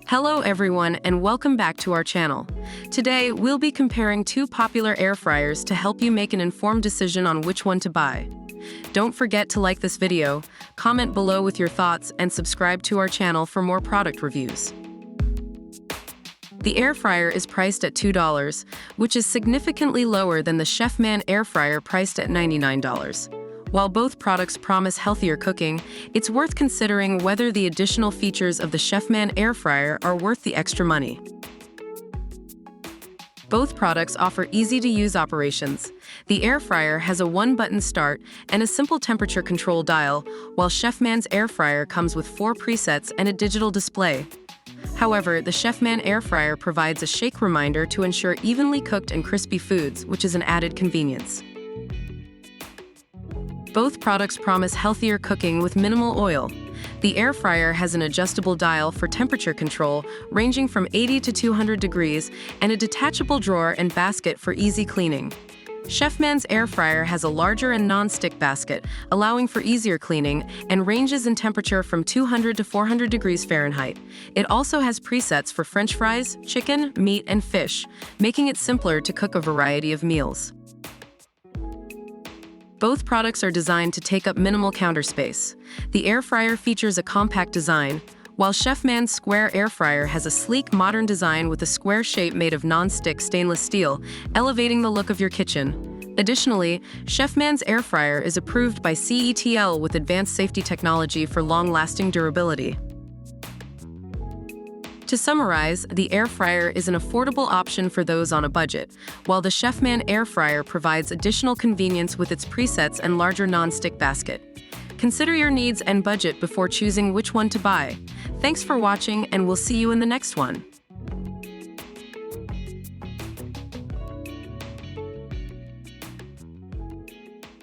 Hello everyone and welcome back to our channel. Today, we'll be comparing two popular air fryers to help you make an informed decision on which one to buy. Don't forget to like this video, comment below with your thoughts, and subscribe to our channel for more product reviews. The air fryer is priced at $2, which is significantly lower than the CHEFMAN air fryer priced at $99. While both products promise healthier cooking, it's worth considering whether the additional features of the CHEFMAN air fryer are worth the extra money. Both products offer easy-to-use operations. The air fryer has a one-button start and a simple temperature control dial, while CHEFMAN's air fryer comes with 4 presets and a digital display. However, the CHEFMAN air fryer provides a shake reminder to ensure evenly cooked and crispy foods, which is an added convenience. Both products promise healthier cooking with minimal oil. The air fryer has an adjustable dial for temperature control, ranging from 80 to 200 degrees, and a detachable drawer and basket for easy cleaning. CHEFMAN's air fryer has a larger and non-stick basket, allowing for easier cleaning, and ranges in temperature from 200 to 400 degrees Fahrenheit. It also has presets for French fries, chicken, meat, and fish, making it simpler to cook a variety of meals. Both products are designed to take up minimal counter space. The air fryer features a compact design, while CHEFMAN's square air fryer has a sleek, modern design with a square shape made of non-stick stainless steel, elevating the look of your kitchen. Additionally, CHEFMAN's air fryer is approved by CETL with advanced safety technology for long-lasting durability. To summarize, the air fryer is an affordable option for those on a budget, while the CHEFMAN air fryer provides additional convenience with its presets and larger non-stick basket. Consider your needs and budget before choosing which one to buy. Thanks for watching, and we'll see you in the next one.